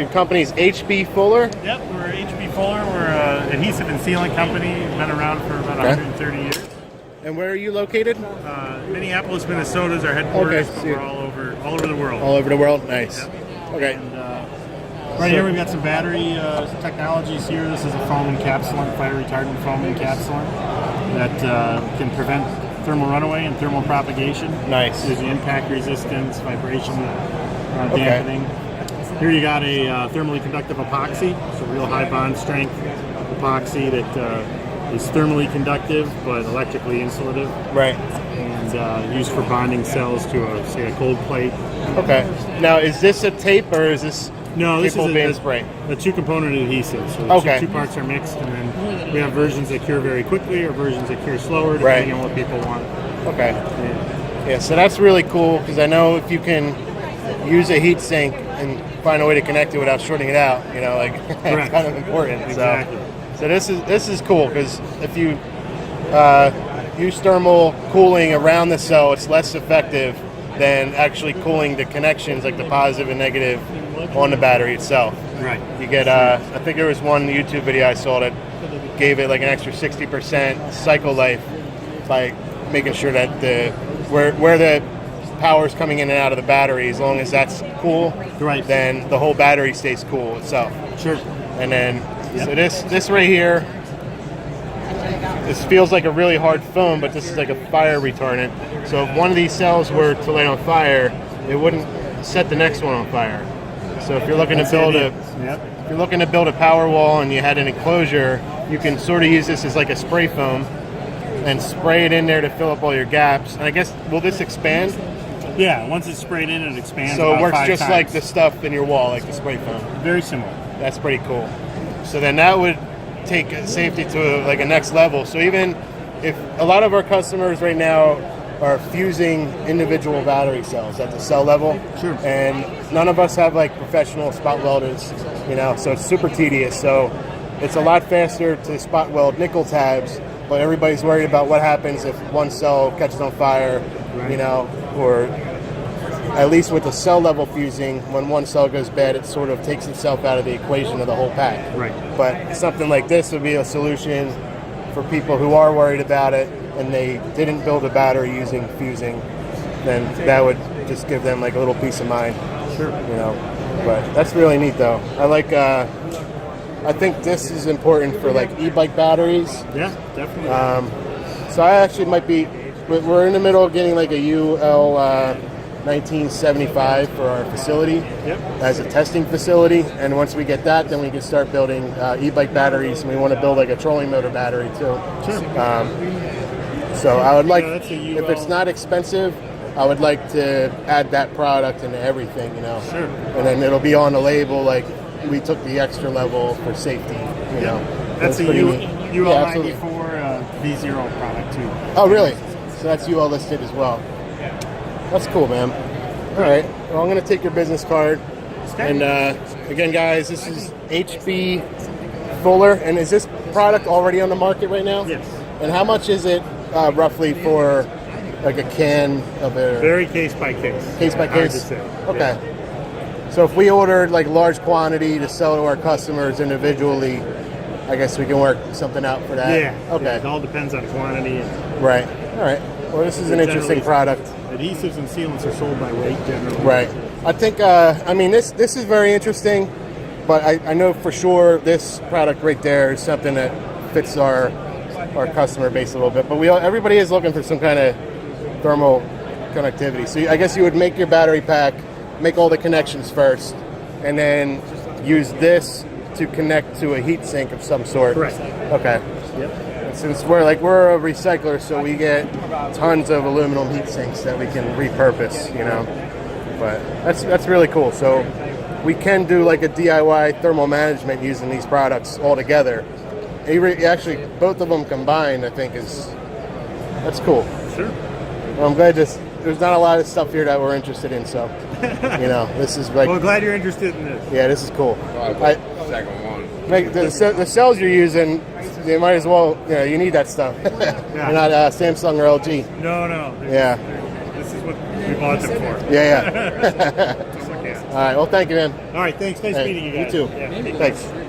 your company's HB Fuller? Yep, we're HB Fuller. We're an adhesive and sealant company. Been around for about 130 years. And where are you located? Minneapolis, Minnesota is our headquarters, Okay, but we're all over the world. All over the world? Nice. Yep. Okay. And, right here we've got some battery technologies here. This is a foam encapsulant, fire retardant foam encapsulant that can prevent thermal runaway and thermal propagation. Nice. There's the impact resistance, vibration dampening. Here you got a thermally conductive epoxy, so real high bond strength epoxy that is thermally conductive but electrically insulative. Right. And used for bonding cells to, say, a cold plate. Okay. Now, is this a tape or is this this is band spray? A two-component adhesive. So okay. Two parts are mixed, and then we have versions that cure very quickly or versions that cure slower, depending on what people want. Okay. Yeah, so that's really cool because I know if you can use a heat sink and find a way to connect it without shorting it out, it's kind of important. Exactly. So this is cool because if you use thermal cooling around the cell, it's less effective than actually cooling the connections, like the positive and negative, on the battery itself. Right. You get, I think there was one YouTube video I saw that gave it like an extra 60% cycle life by making sure that where the power's coming in and out of the battery, as long as that's cool, then the whole battery stays cool itself. Sure. And then, so this right here, this feels like a really hard foam, but this is like a fire retardant. So if one of these cells were to light on fire, it wouldn't set the next one on fire. So if you're looking to build a power wall and you had an enclosure, you can sort of use this as like a spray foam and spray it in there to fill up all your gaps. And I guess, will this expand? Yeah, once it's sprayed in, it expands. So it works 5 just times. like the stuff in your wall, like the spray foam. Very similar. That's pretty cool. So then that would take safety to like a next level. So even if a lot of our customers right now are fusing individual battery cells at the cell level, sure, and none of us have like professional spot welders, so it's super tedious. So it's a lot faster to spot weld nickel tabs, but everybody's worried about what happens if one cell catches on fire, or at least with the cell level fusing, when one cell goes bad, it sort of takes itself out of the equation of the whole pack. Right. But something like this would be a solution for people who are worried about it and they didn't build a battery using fusing, then that would just give them like a little peace of mind. Sure. But that's really neat though. I think this is important for like e-bike batteries. Yeah, definitely. So I actually we're in the middle of getting like a UL 1975 for our facility as a testing facility, and once we get that, then we can start building e-bike batteries, and we want to build like a trolling motor battery too. Sure. So I would like, if it's not expensive, I would like to add that product into everything, Sure. And then it'll be on the label like we took the extra level for safety, That's a UL 94 V0 product too. Oh, really? So that's UL listed as well. That's cool, man. All right. Well, I'm going to take your business card. And again, guys, this is HB Fuller. And is this product already on the market right now? Yes. And how much is it roughly for like a can of a... Very case by case. Case by case? Hard to say. Okay. Yeah. So if we ordered like large quantity to sell to our customers individually, I guess we can work something out for that. Yeah. Okay. Yeah, it all depends on quantity. Right. All right. Well, this is an interesting product. Adhesives and sealants are sold by weight generally. Right. I think, this is very interesting, but I know for sure this product right there is something that fits our customer base a little bit. But everybody is looking for some kind of thermal connectivity. So I guess you would make your battery pack, make all the connections first, and then use this to connect to a heat sink of some sort. Correct. Okay. Yep. Since we're a recycler, so we get tons of aluminum heat sinks that we can repurpose, But that's really cool. So we can do like a DIY thermal management using these products all together. Actually, both of them combined, I think that's cool. Sure. Well, I'm glad there's not a lot of stuff here that we're interested in, so this is like. Well, glad you're interested in this. Yeah, this is cool. Second one. The cells you're using, they might as well. You need that stuff. You're not Samsung or LG. No. Yeah. This is what we bought them for. Yeah. Just like that. All right. Well, thank you, man. All right, thanks. Nice Hey, meeting you guys. You too. Yeah. Thanks.